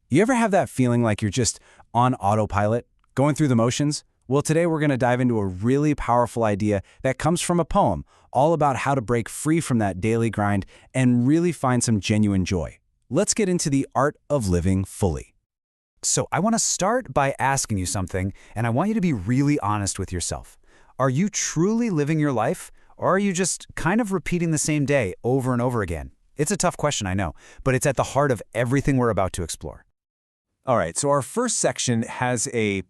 You ever have that feeling like you're just on autopilot, going through the motions? Well, today we're going to dive into a really powerful idea that comes from a poem, all about how to break free from that daily grind and really find some genuine joy. Let's get into the art of living fully. So I want to start by asking you something, and I want you to be really honest with yourself. Are you truly living your life, or are you just kind of repeating the same day over and over again? It's a tough question, I know, but it's at the heart of everything we're about to explore. All right, so our first section has a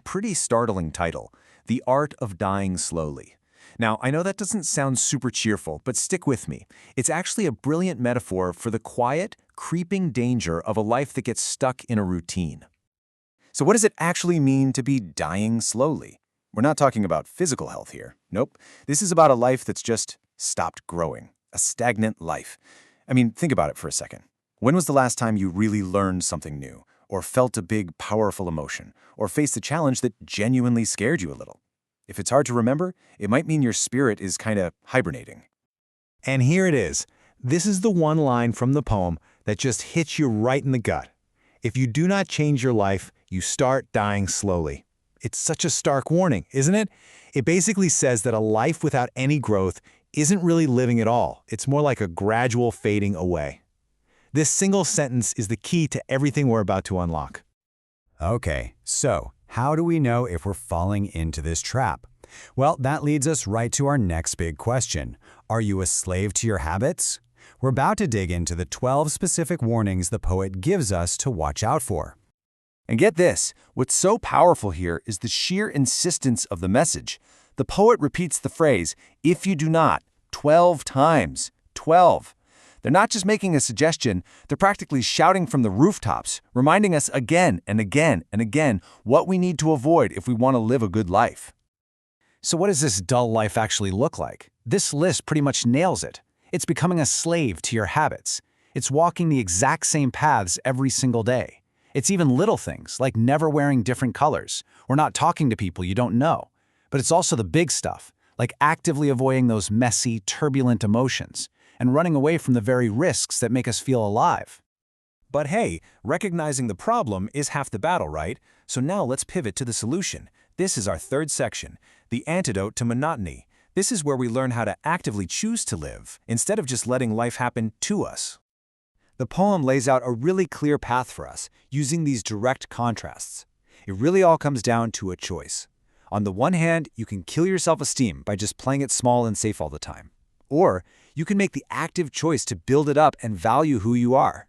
pretty startling title, The Art of Dying Slowly. Now, I know that doesn't sound super cheerful, but stick with me. It's actually a brilliant metaphor for the quiet, creeping danger of a life that gets stuck in a routine. So what does it actually mean to be dying slowly? We're not talking about physical health here. Nope. This is about a life that's just stopped growing, a stagnant life. I mean, think about it for a second. When was the last time you really learned something new, or felt a big, powerful emotion, or faced a challenge that genuinely scared you a little? If it's hard to remember, it might mean your spirit is kind of hibernating. And here it is. This is the one line from the poem that just hits you right in the gut. If you do not change your life, you start dying slowly. It's such a stark warning, isn't it? It basically says that a life without any growth isn't really living at all. It's more like a gradual fading away. This single sentence is the key to everything we're about to unlock. Okay, so how do we know if we're falling into this trap? Well, that leads us right to our next big question. Are you a slave to your habits? We're about to dig into the 12 specific warnings the poet gives us to watch out for. And get this, what's so powerful here is the sheer insistence of the message. The poet repeats the phrase, if you do not, 12 times, 12. They're not just making a suggestion, they're practically shouting from the rooftops, reminding us again and again and again what we need to avoid if we want to live a good life. So what does this dull life actually look like? This list pretty much nails it. It's becoming a slave to your habits. It's walking the exact same paths every single day. It's even little things, like never wearing different colors, or not talking to people you don't know. But it's also the big stuff, like actively avoiding those messy, turbulent emotions, and running away from the very risks that make us feel alive. But hey, recognizing the problem is half the battle, right? So now let's pivot to the solution. This is our third section, the antidote to monotony. This is where we learn how to actively choose to live, instead of just letting life happen to us. The poem lays out a really clear path for us, using these direct contrasts. It really all comes down to a choice. On the one hand, you can kill your self-esteem by just playing it small and safe all the time. Or you can make the active choice to build it up and value who you are.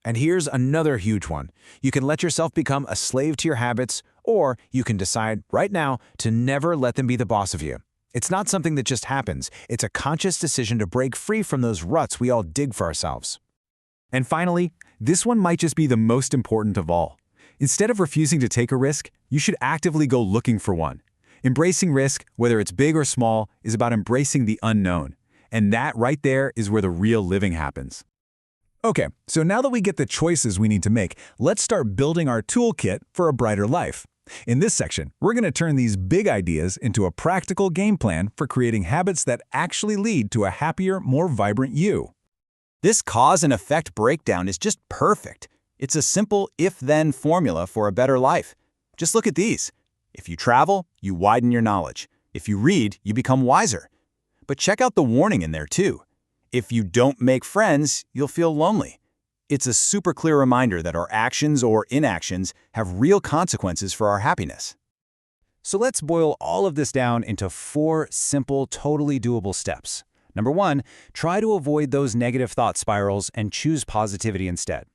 And here's another huge one. You can let yourself become a slave to your habits, or you can decide right now to never let them be the boss of you. It's not something that just happens. It's a conscious decision to break free from those ruts we all dig for ourselves. And finally, this one might just be the most important of all. Instead of refusing to take a risk, you should actively go looking for one. Embracing risk, whether it's big or small, is about embracing the unknown. And that right there is where the real living happens. Okay, so now that we get the choices we need to make, let's start building our toolkit for a brighter life. In this section, we're going to turn these big ideas into a practical game plan for creating habits that actually lead to a happier, more vibrant you. This cause and effect breakdown is just perfect. It's a simple if-then formula for a better life. Just look at these. If you travel, you widen your knowledge. If you read, you become wiser. But check out the warning in there too. If you don't make friends, you'll feel lonely. It's a super clear reminder that our actions or inactions have real consequences for our happiness. So let's boil all of this down into 4 simple, totally doable steps. Number 1, try to avoid those negative thought spirals and choose positivity instead.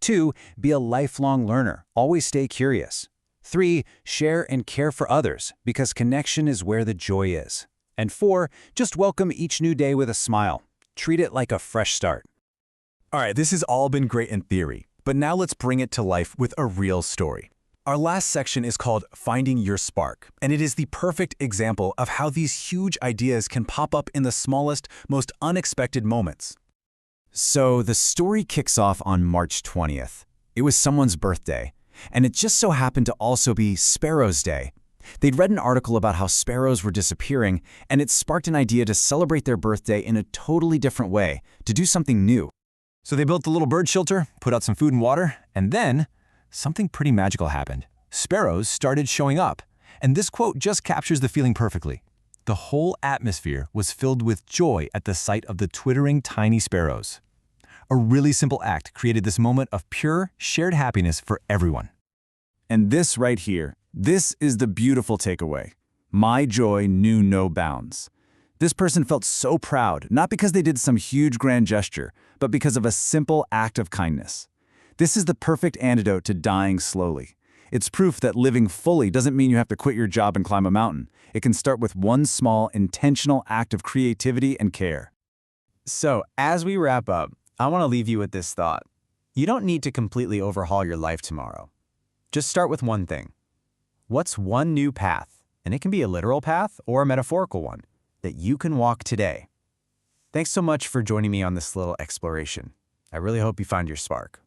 2, be a lifelong learner. Always stay curious. 3, share and care for others, because connection is where the joy is. And 4, just welcome each new day with a smile. Treat it like a fresh start. All right, this has all been great in theory, but now let's bring it to life with a real story. Our last section is called Finding Your Spark, and it is the perfect example of how these huge ideas can pop up in the smallest, most unexpected moments. So the story kicks off on March 20th. It was someone's birthday, and it just so happened to also be Sparrow's Day. They'd read an article about how sparrows were disappearing, and it sparked an idea to celebrate their birthday in a totally different way, to do something new. So they built the little bird shelter, put out some food and water, and then something pretty magical happened. Sparrows started showing up, and this quote just captures the feeling perfectly. The whole atmosphere was filled with joy at the sight of the twittering tiny sparrows. A really simple act created this moment of pure, shared happiness for everyone. And this right here, this is the beautiful takeaway. My joy knew no bounds. This person felt so proud, not because they did some huge grand gesture, but because of a simple act of kindness. This is the perfect antidote to dying slowly. It's proof that living fully doesn't mean you have to quit your job and climb a mountain. It can start with one small, intentional act of creativity and care. So, as we wrap up, I want to leave you with this thought. You don't need to completely overhaul your life tomorrow. Just start with one thing. What's one new path, and it can be a literal path or a metaphorical one, that you can walk today? Thanks so much for joining me on this little exploration. I really hope you find your spark.